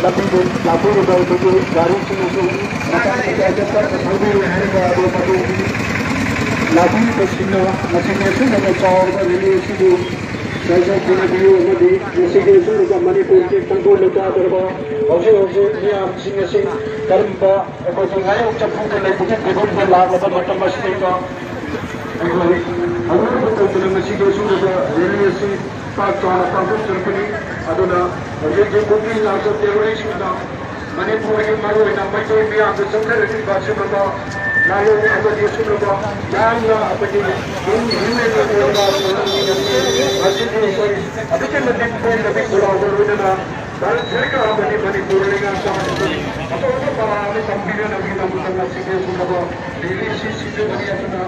लंबी लाखों रुपए की गाड़ी से लाठी पसीना मशीन से चार रेलवे से Saya punya video di Mexico juga Manipur ke Tengku Leta berba, hausi dia sing karena apa sungai ucap pun lagi punya kebun berlag atau macam macam itu. Agar betul betul Mexico juga railway se tak cara tak terpilih aduna ये mungkin langsung teroris kita Manipur ke malu yang macam ini ada security bahasa berba lalu ada di sini berba yang apa ini अभी के नदी में नदी बुलाओगे लोगों ने दाल चलेगा बनी बनी बोलेगा शाम को अब वो बाहर संपीड़न नदी में मुझे सीधे सुनबो दिल्ली से बनी अपना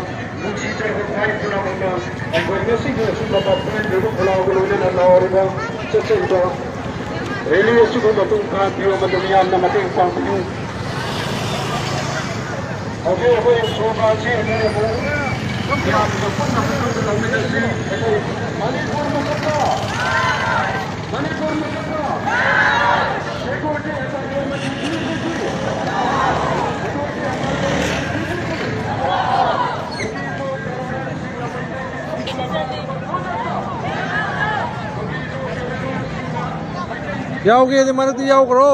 मुझे चढ़ पाई पूरा बंदा कोई सीधे सुनबो अपने देखो बुलाओगे लोगों ने लाओगा चल तो रेलवे से को तुम का दियो दुनिया में मत पाऊं ओके वो सोफा से मेरे को क्या तो पन्ना तो लंबे से मणिपुर में कथा सिक्योरिटी ऐसा जाओगे यदि मदद जाओ करो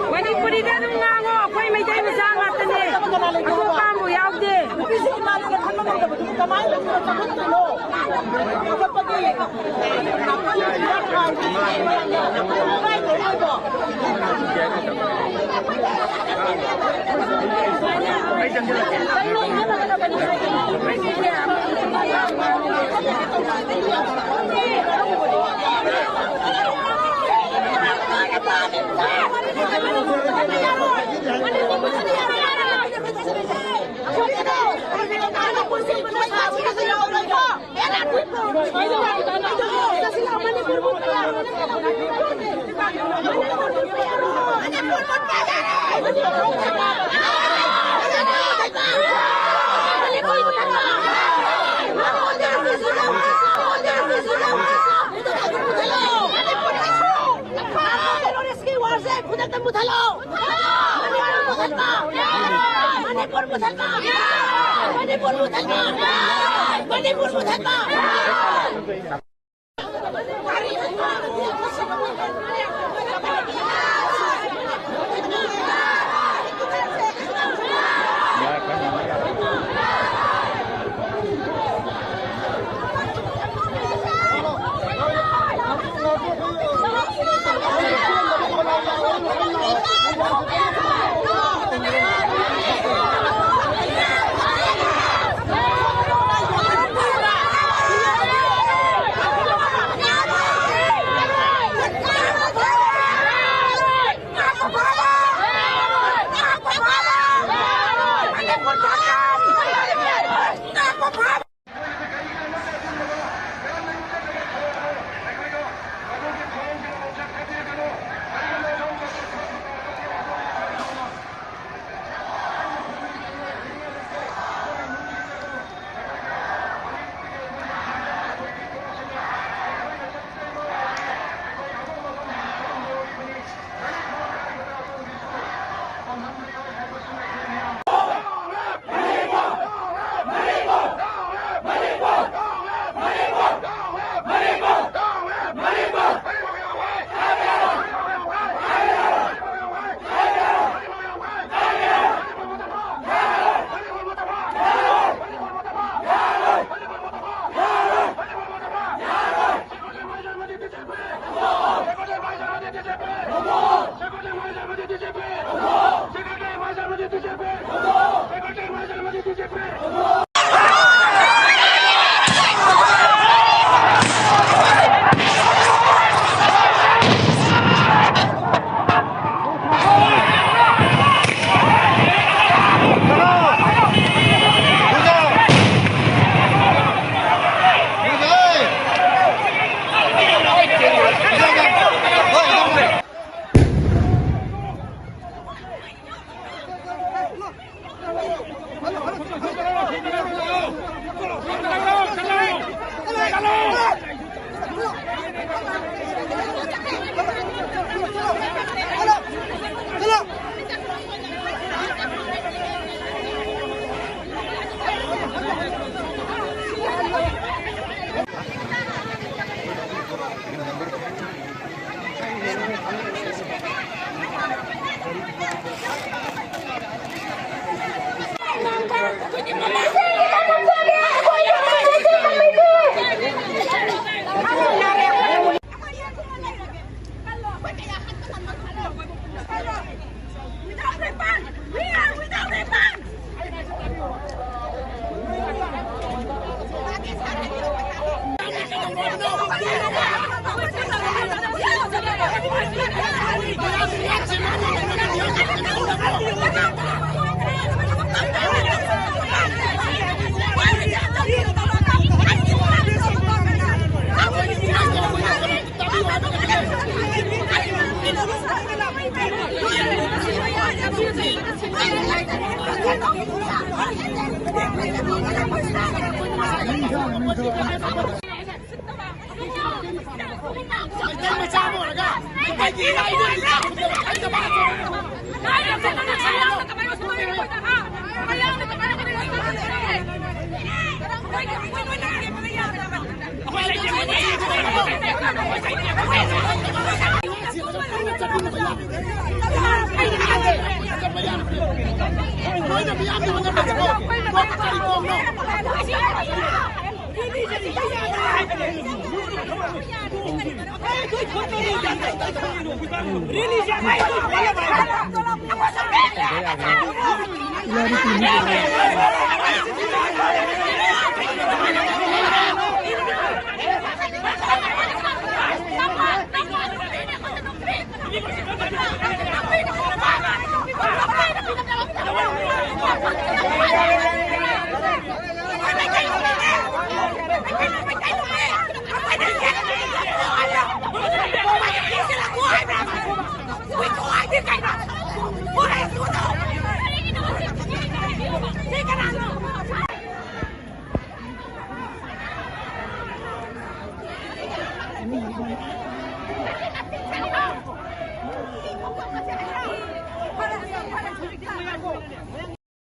Manipuri dah nungango, kau ini macam ni sangat ni. Aku kamu yang ni.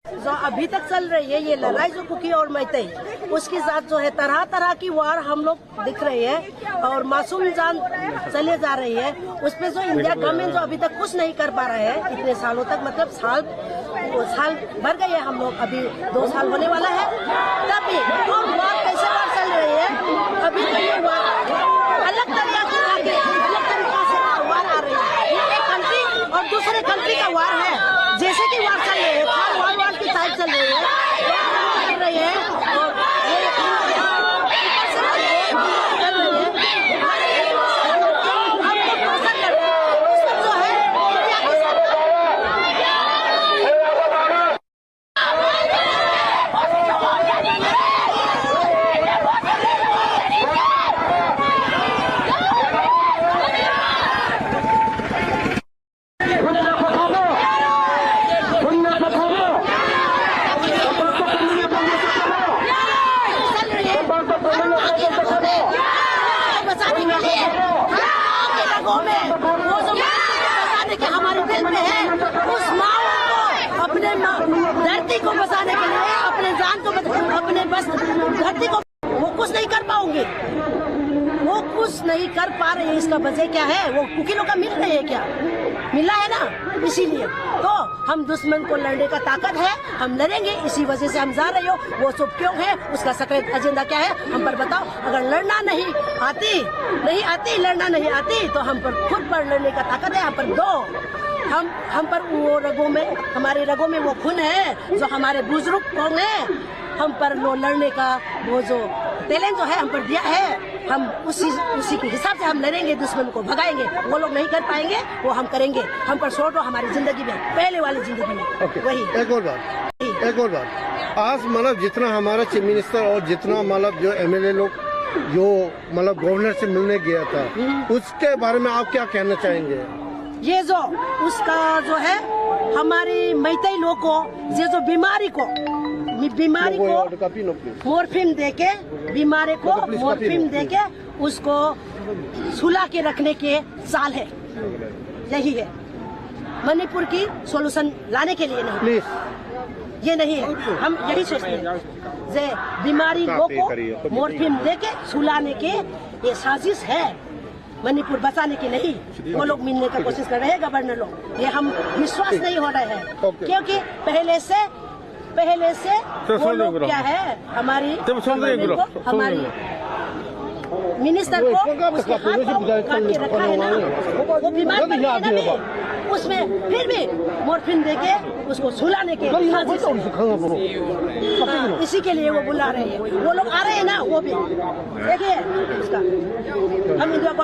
जो अभी तक चल रही है ये लड़ाई जो कुकी और मैते, उसके साथ जो है तरह तरह की वार हम लोग दिख रहे हैं और मासूम जान चले जा रही है। उसपे जो इंडिया गवर्नमेंट जो अभी तक कुछ नहीं कर पा रहे हैं इतने सालों तक, मतलब साल भर गए हैं हम लोग, अभी 2 साल होने वाला है। तब भी और वार कैसे वार चल रही है, अभी तो ये वार अलग तरीका से वार आ रही है। ये एक कंट्री और दूसरे कंट्री का वार है, जैसे की वार चल रही है, वार की टाइप चल रही है, चल रही है और हमारे दिल में है, उस माँ को अपने धरती को बचाने के लिए, अपने जान को अपने बस धरती को, वो कुछ नहीं कर पाओगे, वो कुछ नहीं कर पा रहे हैं। इसका वजह क्या है, वो कुकीलों का मिल रही है क्या, मिला है ना, इसीलिए तो हम दुश्मन को लड़ने का ताकत है, हम लड़ेंगे, इसी वजह से हम जा रहे हो। वो सब क्यों है, उसका सक्रिय एजेंडा क्या है, हम पर बताओ। अगर लड़ना नहीं आती लड़ना नहीं आती तो हम पर खुद पर लड़ने का ताकत है, हम पर दो, हम पर वो रगों में, हमारे रगों में वो खून है जो हमारे बुजुर्ग कौन है, हम पर लो लड़ने का वो जो टैलेंट जो है हम पर दिया है, हम उसी के हिसाब से हम लड़ेंगे, दुश्मन को भगाएंगे। वो लोग नहीं कर पाएंगे, वो हम करेंगे। हम पर छोड़ो हमारी जिंदगी में, पहले वाली जिंदगी में। वही एक और बात, आज मतलब जितना हमारा चीफ मिनिस्टर और जितना मतलब जो एमएलए लोग जो मतलब गवर्नर से मिलने गया था, उसके बारे में आप क्या कहना चाहेंगे? ये जो उसका जो है हमारी मैतई लोग को, ये जो बीमारी को मोरफिन देके, बीमारी को मोरफिन देके उसको सुला के रखने के चाल है, यही है। मणिपुर की सॉल्यूशन लाने के लिए नहीं, ये नहीं है। हम यही सोचते हैं, जे बीमारी लोग को मोरफिन देके सुलाने के ये साजिश है। मणिपुर बचाने की नहीं, वो लोग मिलने का कोशिश कर रहे हैं गवर्नर लोग। ये हम विश्वास नहीं हो रहे हैं, क्योंकि पहले से वो लोग क्या है, हमारी मिनिस्टर को उसके हाथ को काट के रखा है ना, वो बीमार पड़ गया ना भी, उसमें फिर भी मॉर्फिन देके उसको सुलाने के इसी के लिए वो बुला रहे हैं। वो लोग आ रहे हैं ना, वो भी देखिए उसका हम इंडिया को